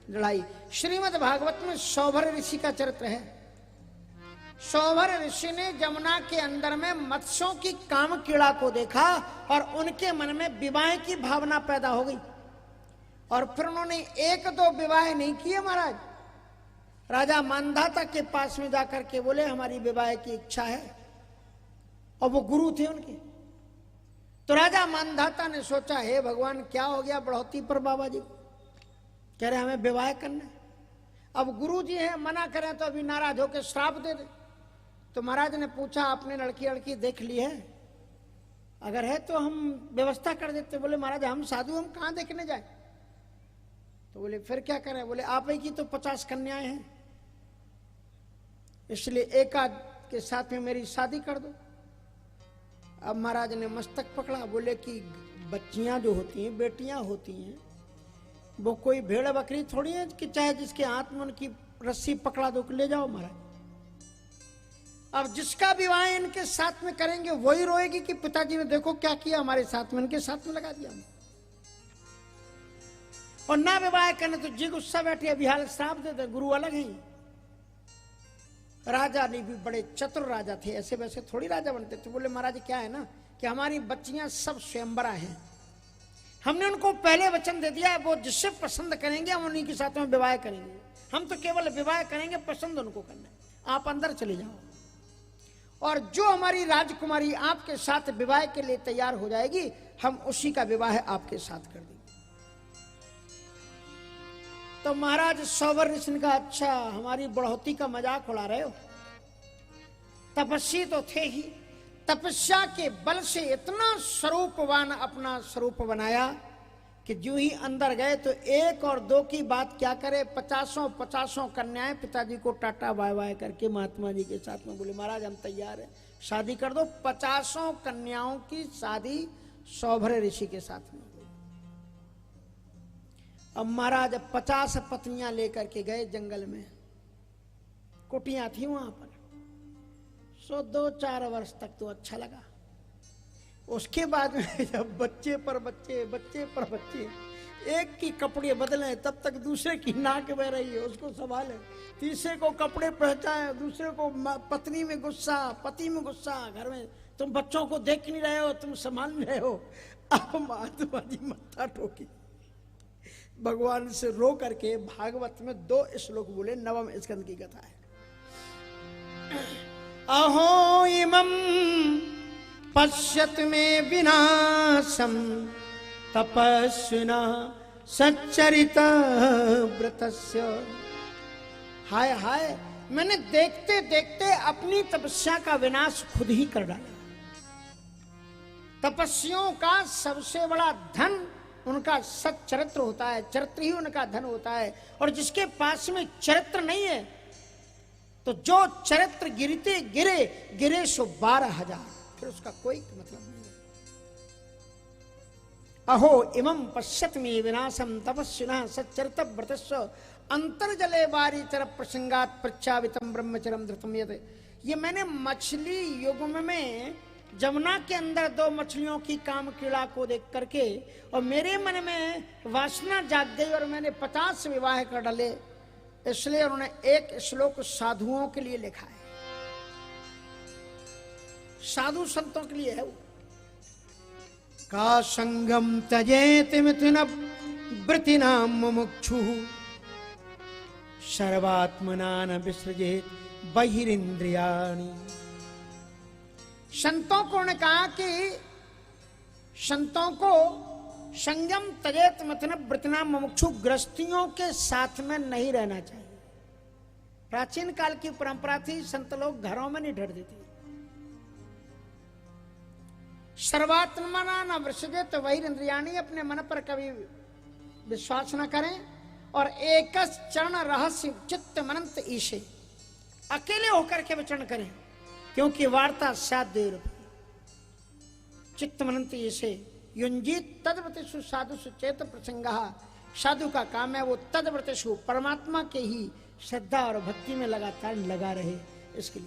लड़ाई। श्रीमद् भागवत में सौभर ऋषि का चरित्र है। सौभर ऋषि ने जमुना के अंदर में मत्स्यों की काम कीड़ा को देखा और उनके मन में विवाह की भावना पैदा हो गई, और फिर उन्होंने एक दो विवाह नहीं किए महाराज। राजा मानधाता के पास में जाकर के बोले हमारी विवाह की इच्छा है, और वो गुरु थे उनके। तो राजा मानधाता ने सोचा हे भगवान क्या हो गया बढ़ोती पर बाबा जी को, कह रहे हमें विवाह करना है। अब गुरु जी हैं मना करें तो अभी नाराज होकर श्राप दे दे। तो महाराज ने पूछा आपने लड़की लड़की देख ली है, अगर है तो हम व्यवस्था कर देते। बोले महाराज हम साधु हम कहां देखने जाए। तो बोले फिर क्या करें। बोले आप ही की तो 50 कन्याएं हैं, इसलिए एक आध के साथ में मेरी शादी कर दो। अब महाराज ने मस्तक पकड़ा, बोले कि बच्चियां जो होती हैं बेटियां होती हैं वो कोई भेड़ बकरी थोड़ी है कि चाहे जिसके हाथ में उनकी रस्सी पकड़ा दो ले जाओ महाराज। अब जिसका विवाह इनके साथ में करेंगे वही रोएगी कि पिताजी ने देखो क्या किया हमारे साथ में, इनके साथ में लगा दिया। और ना विवाह करने तो जी गुस्सा बैठे अभी हाल श्राप दे दे, गुरु अलग ही। राजा ने भी बड़े चतुर राजा थे, ऐसे वैसे थोड़ी राजा बनते थे। बोले महाराज क्या है ना कि हमारी बच्चियां सब स्वयंवरा हैं, हमने उनको पहले वचन दे दिया वो जिससे पसंद करेंगे हम उन्हीं के साथ में विवाह करेंगे। हम तो केवल विवाह करेंगे, पसंद उनको करना है। आप अंदर चले जाओ और जो हमारी राजकुमारी आपके साथ विवाह के लिए तैयार हो जाएगी हम उसी का विवाह आपके साथ कर देंगे। तो महाराज सौभर ऋषि ने कहा अच्छा हमारी बढ़ोती का मजाक उड़ा रहे हो। तपस्वी तो थे ही, तपस्या के बल से इतना स्वरूपवान अपना स्वरूप बनाया कि जो ही अंदर गए तो एक और दो की बात क्या करे, 50 कन्याएं पिताजी को टाटा बाय बाय करके महात्मा जी के साथ में बोले महाराज हम तैयार हैं शादी कर दो। 50 कन्याओं की शादी सौभर ऋषि के साथ में। अब महाराज 50 पत्नियां लेकर के गए जंगल में, कुटियां थी वहां पर। 2-4 वर्ष तक तो अच्छा लगा। उसके बाद में जब बच्चे पर बच्चे एक की कपड़े बदले तब तक दूसरे की नाक बह रही है उसको संभाले, तीसरे को कपड़े पहचाए, दूसरे को पत्नी में गुस्सा, पति में गुस्सा, घर में तुम बच्चों को देख नहीं रहे हो, तुम संभाल नहीं रहे हो। अब महात्मा जी मत्था ठोकी, भगवान से रो करके भागवत में 2 श्लोक बोले, 9वें स्कंद की कथा है। अहो इमं पश्यत में विनाशम तपस्विना सच्चरित व्रतस्य। हाय हाय मैंने देखते देखते अपनी तपस्या का विनाश खुद ही कर डाला। तपस्वियों का सबसे बड़ा धन उनका सच्चरित्र होता है, चरित्र ही उनका धन होता है। और जिसके पास में चरित्र नहीं है तो जो चरित्र गिरे सो 12,000, फिर उसका कोई मतलब नहीं है। अहो इमं पश्यत में विनाशम तपस्विना सच्चरित व्रतस्य अंतर्जले वारिचर प्रसंगात प्रचावितम ब्रह्मचरम धृतम यत्। ये मैंने मछली युग में जमुना के अंदर 2 मछलियों की काम कीड़ा को देख करके और मेरे मन में वासना जाग गई और मैंने 50 विवाह कर डाले, इसलिए उन्होंने एक श्लोक साधुओं के लिए लिखा है, साधु संतों के लिए है वो। का संगम त्यजेत मिथुन वृत्तिनाम मुमुक्षु सर्वात्मना न विसृजेत बहिरिंद्रियाणि। संतों को ने कहा कि संतों को संयम तजेत मिथुन वृत्तिनाम मुमुक्षु गृहस्थियों के साथ में नहीं रहना चाहिए। प्राचीन काल की परंपरा थी, संत लोग घरों में नहीं डरते थे। सर्वात्मना न विसृजेत बहिरिंद्रियाणि, अपने मन पर कभी विश्वास न करें। और एकस चरण रहस्य चित्त मनंत ईशे, अकेले होकर के विचरण करें क्योंकि वार्ता साध्य चित्त मनंत ईशे युंजित तद्व्रतेषु साधुषु चेत प्रसंगः। साधु का काम है वो तद्व्रतेषु परमात्मा के ही श्रद्धा और भक्ति में लगातार लगा रहे, इसके लिए